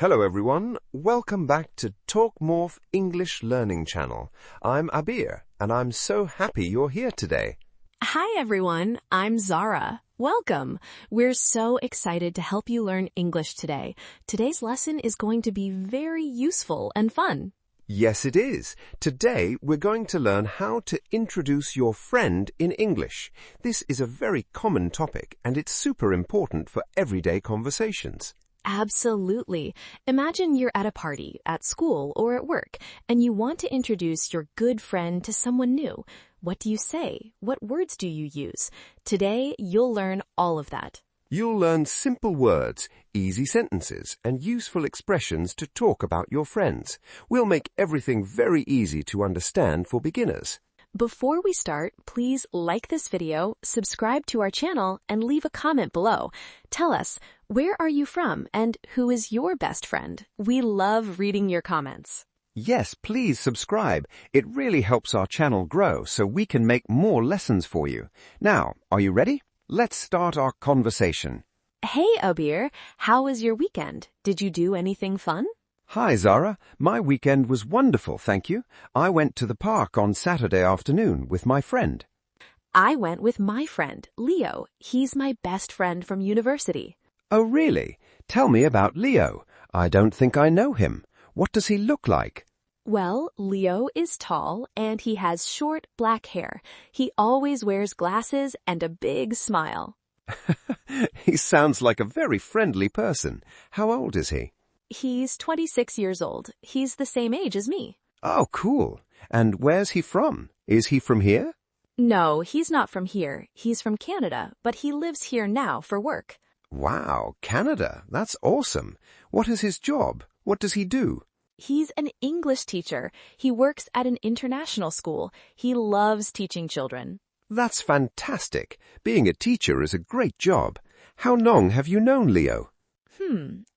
Hello everyone, welcome back to TalkMorph English Learning Channel. I'm Abir and I'm so happy you're here today. Hi everyone, I'm Zara. Welcome. We're so excited to help you learn English today. Today's lesson is going to be very useful and fun. Yes, it is. Today we're going to learn how to introduce your friend in English. This is a very common topic and it's super important for everyday conversations. Absolutely. Imagine you're at a party, at school, or at work, and you want to introduce your good friend to someone new. What do you say? What words do you use? Today, you'll learn all of that. You'll learn simple words, easy sentences, and useful expressions to talk about your friends. We'll make everything very easy to understand for beginners. Before we start, please like this video, subscribe to our channel, and leave a comment below. Tell us, where are you from and who is your best friend? We love reading your comments. Yes, please subscribe. It really helps our channel grow so we can make more lessons for you. Now, are you ready? Let's start our conversation. Hey, Abir, how was your weekend? Did you do anything fun? Hi, Zara. My weekend was wonderful, thank you. I went to the park on Saturday afternoon with my friend. I went with my friend, Leo. He's my best friend from university. Oh, really? Tell me about Leo. I don't think I know him. What does he look like? Well, Leo is tall and he has short black hair. He always wears glasses and a big smile. He sounds like a very friendly person. How old is he? He's 26 years old. He's the same age as me. Oh, cool. And where's he from? Is he from here? No, he's not from here. He's from Canada, but he lives here now for work. Wow, Canada. That's awesome. What is his job? What does he do? He's an English teacher. He works at an international school. He loves teaching children. That's fantastic. Being a teacher is a great job. How long have you known Leo?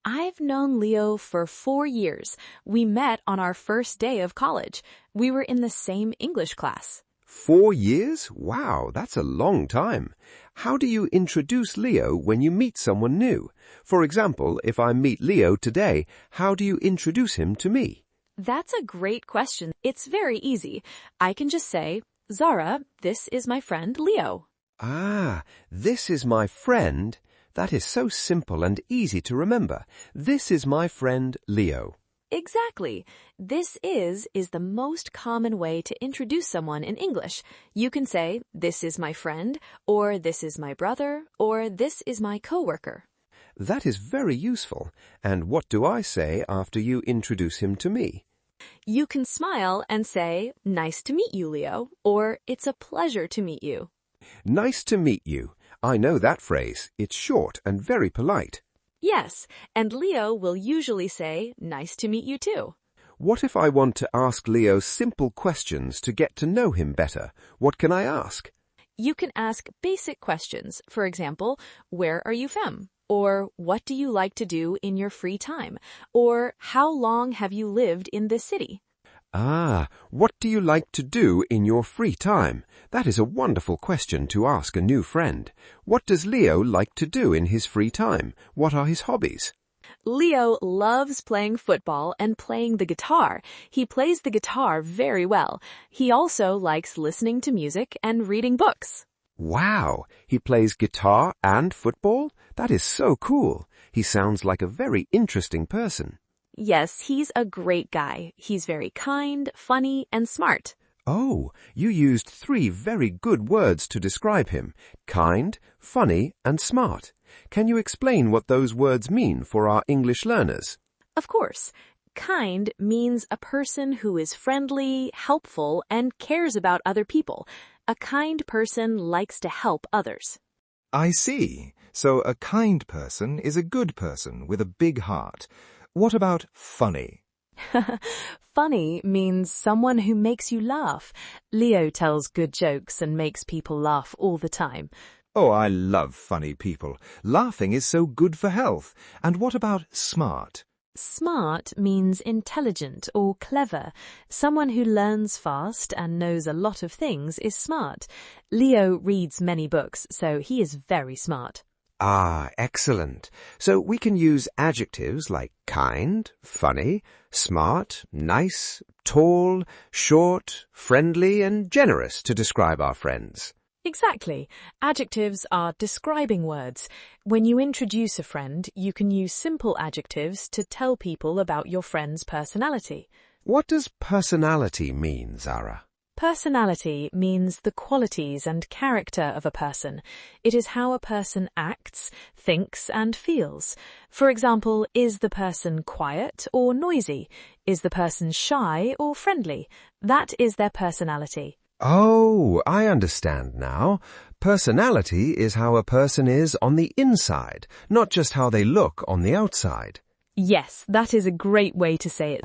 I've known Leo for 4 years. We met on our first day of college. We were in the same English class. 4 years? Wow, that's a long time. How do you introduce Leo when you meet someone new? For example, if I meet Leo today, how do you introduce him to me? That's a great question. It's very easy. I can just say, Zara, this is my friend Leo. Ah, this is my friend. That is so simple and easy to remember. This is my friend Leo. Exactly. This is the most common way to introduce someone in English. You can say, this is my friend, or this is my brother, or this is my coworker. That is very useful. And what do I say after you introduce him to me? You can smile and say, nice to meet you, Leo, or it's a pleasure to meet you. Nice to meet you. I know that phrase. It's short and very polite. Yes, and Leo will usually say, nice to meet you too. What if I want to ask Leo simple questions to get to know him better? What can I ask? You can ask basic questions. For example, where are you from? Or what do you like to do in your free time? Or how long have you lived in this city? Ah, what do you like to do in your free time? That is a wonderful question to ask a new friend. What does Leo like to do in his free time? What are his hobbies? Leo loves playing football and playing the guitar. He plays the guitar very well. He also likes listening to music and reading books. Wow, he plays guitar and football? That is so cool. He sounds like a very interesting person. Yes, he's a great guy. He's very kind, funny, and smart. Oh, you used 3 very good words to describe him. Kind, funny, and smart. Can you explain what those words mean for our English learners? Of course. Kind means a person who is friendly, helpful, and cares about other people. A kind person likes to help others. I see. So a kind person is a good person with a big heart. What about funny? Funny means someone who makes you laugh. Leo tells good jokes and makes people laugh all the time. Oh, I love funny people. Laughing is so good for health. And what about smart? Smart means intelligent or clever. Someone who learns fast and knows a lot of things is smart. Leo reads many books, so he is very smart. Ah, excellent. So we can use adjectives like kind, funny, smart, nice, tall, short, friendly, and generous to describe our friends. Exactly. Adjectives are describing words. When you introduce a friend, you can use simple adjectives to tell people about your friend's personality. What does personality mean, Zara? Personality means the qualities and character of a person. It is how a person acts, thinks, and feels. For example, is the person quiet or noisy? Is the person shy or friendly? That is their personality. Oh, I understand now. Personality is how a person is on the inside, not just how they look on the outside. Yes, that is a great way to say it.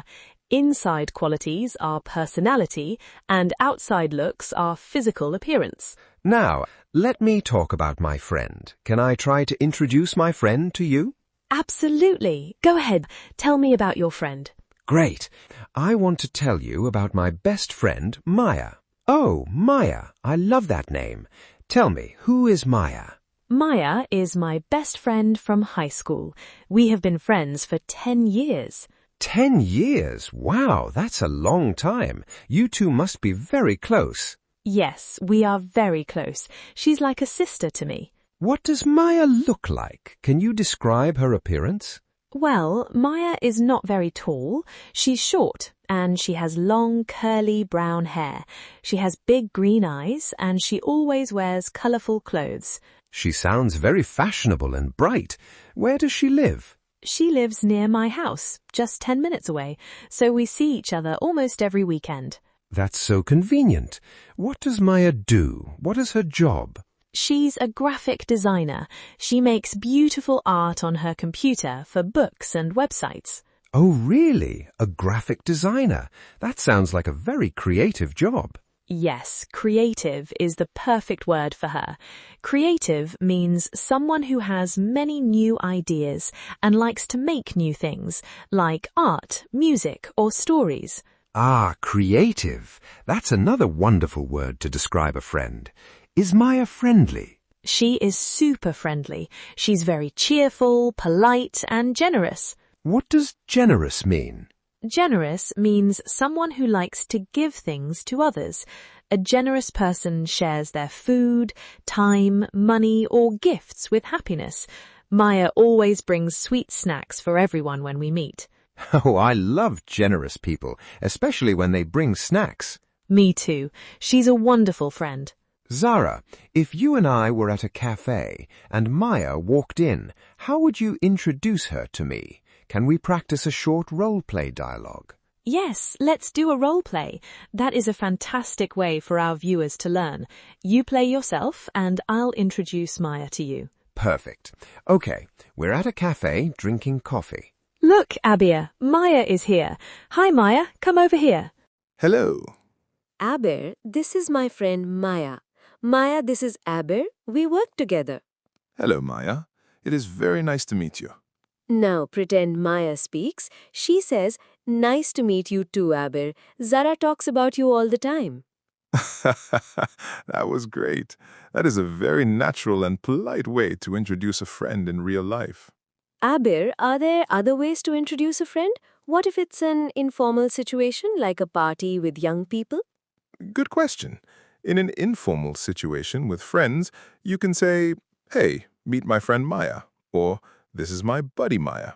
Inside qualities are personality and outside looks are physical appearance. Now, let me talk about my friend. Can I try to introduce my friend to you? Absolutely. Go ahead. Tell me about your friend. Great. I want to tell you about my best friend, Maya. Oh, Maya. I love that name. Tell me, who is Maya? Maya is my best friend from high school. We have been friends for 10 years. 10 years? Wow, that's a long time. You two must be very close. Yes, we are very close. She's like a sister to me. What does Maya look like? Can you describe her appearance? Well, Maya is not very tall. She's short and she has long curly brown hair. She has big green eyes and she always wears colourful clothes. She sounds very fashionable and bright. Where does she live? She lives near my house, just 10 minutes away, so we see each other almost every weekend. That's so convenient. What does Maya do? What is her job? She's a graphic designer. She makes beautiful art on her computer for books and websites. Oh, really? A graphic designer? That sounds like a very creative job. Yes, creative is the perfect word for her. Creative means someone who has many new ideas and likes to make new things, like art, music, or stories. Ah, creative. That's another wonderful word to describe a friend. Is Maya friendly? She is super friendly. She's very cheerful, polite, and generous. What does generous mean? Generous means someone who likes to give things to others. A generous person shares their food, time, money, or gifts with happiness. Maya always brings sweet snacks for everyone when we meet. Oh, I love generous people, especially when they bring snacks. Me too. She's a wonderful friend. Zara, if you and I were at a cafe and Maya walked in, how would you introduce her to me? Can we practice a short role-play dialogue? Yes, let's do a role play. That is a fantastic way for our viewers to learn. You play yourself and I'll introduce Maya to you. Perfect. Okay, we're at a cafe drinking coffee. Look, Abir, Maya is here. Hi, Maya, come over here. Hello. Aber, this is my friend Maya. Maya, this is Aber. We work together. Hello, Maya. It is very nice to meet you. Now pretend Maya speaks. She says, "Nice to meet you too, Aber. Zara talks about you all the time." That was great. That is a very natural and polite way to introduce a friend in real life. Aber, are there other ways to introduce a friend? What if it's an informal situation like a party with young people? Good question. In an informal situation with friends, you can say, "Hey, meet my friend Maya," or "This is my buddy Maya."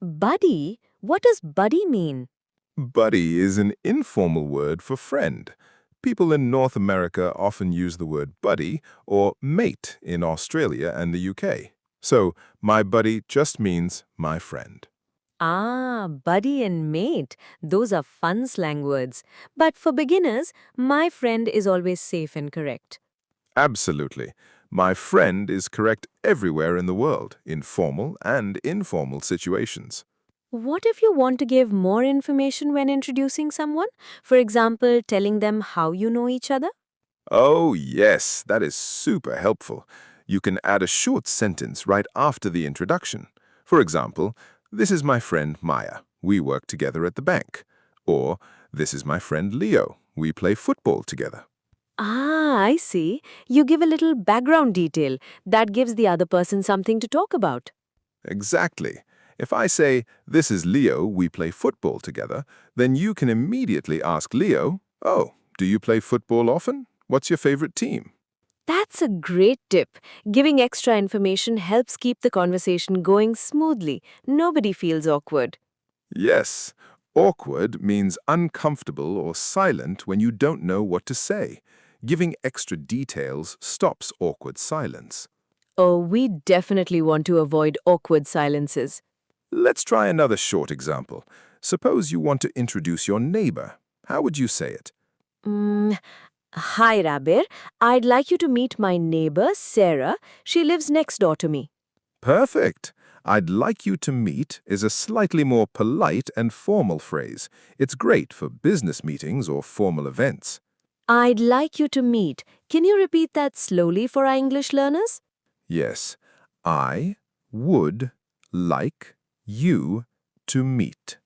Buddy? What does buddy mean? Buddy is an informal word for friend. People in North America often use the word buddy or mate in Australia and the UK. So, my buddy just means my friend. Ah, buddy and mate. Those are fun slang words. But for beginners, my friend is always safe and correct. Absolutely. My friend is correct everywhere in the world, in formal and informal situations. What if you want to give more information when introducing someone? For example, telling them how you know each other? Oh, yes, that is super helpful. You can add a short sentence right after the introduction. For example, "This is my friend Maya. We work together at the bank." Or, "This is my friend Leo. We play football together." Ah, I see. You give a little background detail that gives the other person something to talk about. Exactly. If I say, "This is Leo, we play football together," then you can immediately ask Leo, "Oh, do you play football often? What's your favorite team?" That's a great tip. Giving extra information helps keep the conversation going smoothly. Nobody feels awkward. Yes, awkward means uncomfortable or silent when you don't know what to say. Giving extra details stops awkward silence. Oh, we definitely want to avoid awkward silences. Let's try another short example. Suppose you want to introduce your neighbor. How would you say it? Mm, Hi, Rabir. I'd like you to meet my neighbor, Sarah. She lives next door to me. Perfect. "I'd like you to meet" is a slightly more polite and formal phrase. It's great for business meetings or formal events. I'd like you to meet. Can you repeat that slowly for our English learners? Yes, I would like you to meet.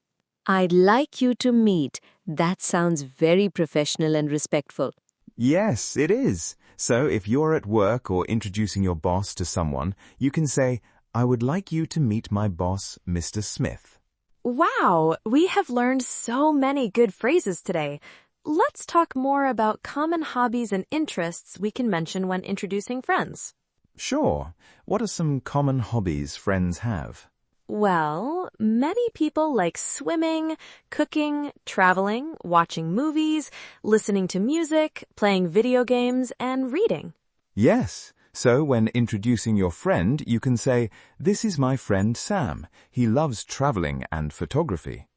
I'd like you to meet. That sounds very professional and respectful. Yes, it is. So if you're at work or introducing your boss to someone, you can say, "I would like you to meet my boss, Mr. Smith." Wow, we have learned so many good phrases today. Let's talk more about common hobbies and interests we can mention when introducing friends. Sure. What are some common hobbies friends have? Well, many people like swimming, cooking, traveling, watching movies, listening to music, playing video games, and reading. Yes. So when introducing your friend, you can say, "This is my friend Sam. He loves traveling and photography."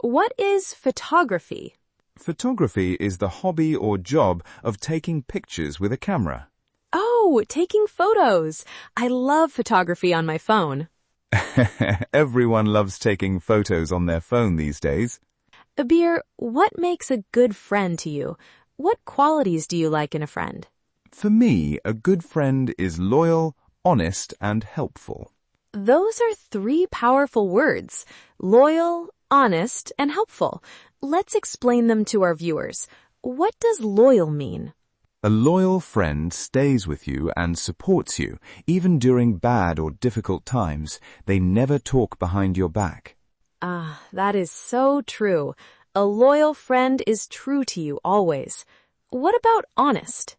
What is photography? Photography is the hobby or job of taking pictures with a camera. Oh, taking photos. I love photography on my phone. Everyone loves taking photos on their phone these days. Abir, what makes a good friend to you? What qualities do you like in a friend? For me, a good friend is loyal, honest, and helpful. Those are three powerful words: loyal, honest, and helpful. Let's explain them to our viewers. What does loyal mean? A loyal friend stays with you and supports you, even during bad or difficult times. They never talk behind your back. Ah, that is so true. A loyal friend is true to you always. What about honest?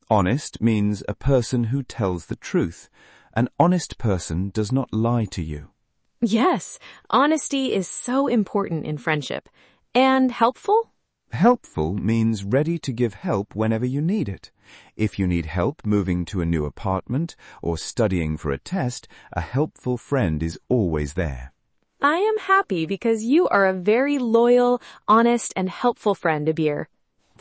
Honest means a person who tells the truth. An honest person does not lie to you. Yes, honesty is so important in friendship. And helpful? Helpful means ready to give help whenever you need it. If you need help moving to a new apartment or studying for a test, a helpful friend is always there. I am happy because you are a very loyal, honest, and helpful friend, Abir.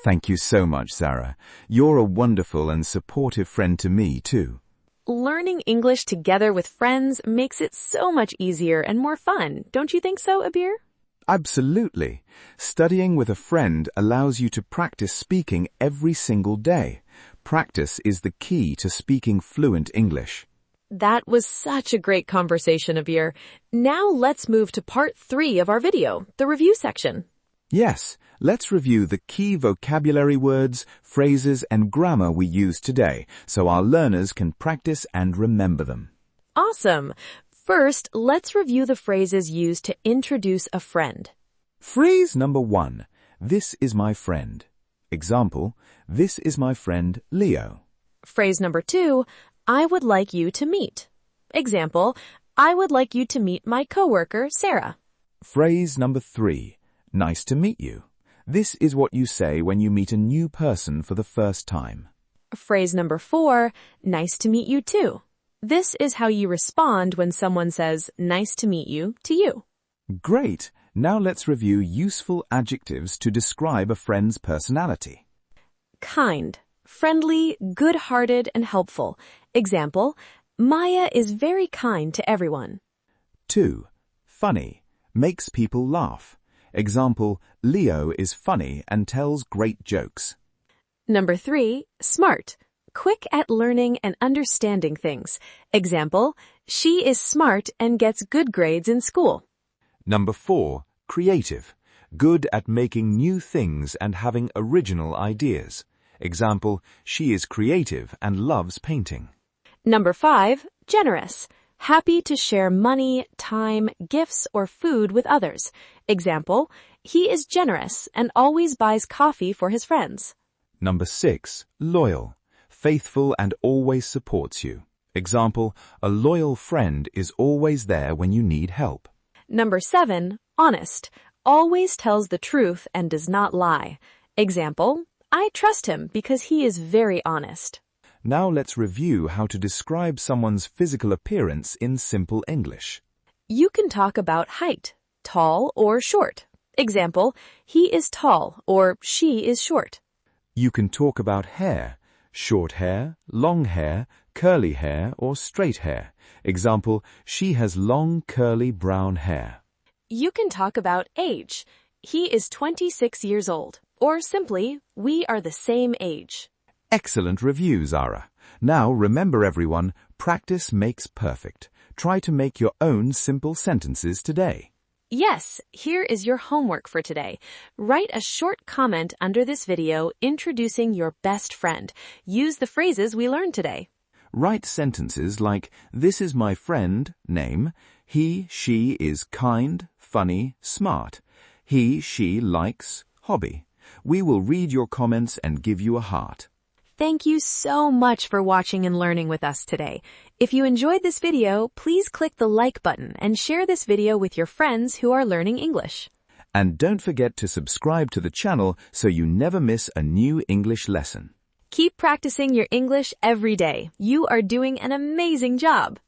Thank you so much, Sarah. You're a wonderful and supportive friend to me, too. Learning English together with friends makes it so much easier and more fun. Don't you think so, Abir? Absolutely. Studying with a friend allows you to practice speaking every single day. Practice is the key to speaking fluent English. That was such a great conversation, Abir. Now let's move to part 3 of our video, the review section. Yes, let's review the key vocabulary words, phrases, and grammar we used today so our learners can practice and remember them. Awesome! First, let's review the phrases used to introduce a friend. Phrase number 1. This is my friend. Example, this is my friend Leo. Phrase number 2, I would like you to meet. Example, I would like you to meet my coworker, Sarah. Phrase number 3. Nice to meet you. This is what you say when you meet a new person for the first time. Phrase number 4, nice to meet you too. This is how you respond when someone says, nice to meet you, to you. Great! Now let's review useful adjectives to describe a friend's personality. Kind, friendly, good-hearted, and helpful. Example, Maya is very kind to everyone. 2. Funny, makes people laugh. Example, Leo is funny and tells great jokes. Number 3, smart, quick at learning and understanding things. Example, she is smart and gets good grades in school. Number 4, creative, good at making new things and having original ideas. Example, she is creative and loves painting. Number 5, generous. Happy to share money, time, gifts, or food with others. Example, he is generous and always buys coffee for his friends. Number 6, loyal. Faithful and always supports you. Example, a loyal friend is always there when you need help. Number 7, honest. Always tells the truth and does not lie. Example, I trust him because he is very honest. Now let's review how to describe someone's physical appearance in simple English. You can talk about height, tall or short. Example, he is tall or she is short. You can talk about hair, short hair, long hair, curly hair, or straight hair. Example, she has long curly brown hair. You can talk about age. He is 26 years old. Or simply, we are the same age. Excellent review, Zara. Now remember everyone, practice makes perfect. Try to make your own simple sentences today. Yes, here is your homework for today. Write a short comment under this video introducing your best friend. Use the phrases we learned today. Write sentences like, this is my friend, name. He, she is kind, funny, smart. He, she likes, hobby. We will read your comments and give you a heart. Thank you so much for watching and learning with us today. If you enjoyed this video, please click the like button and share this video with your friends who are learning English. And don't forget to subscribe to the channel so you never miss a new English lesson. Keep practicing your English every day. You are doing an amazing job.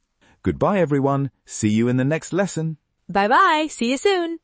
Goodbye everyone. See you in the next lesson. Bye-bye. See you soon.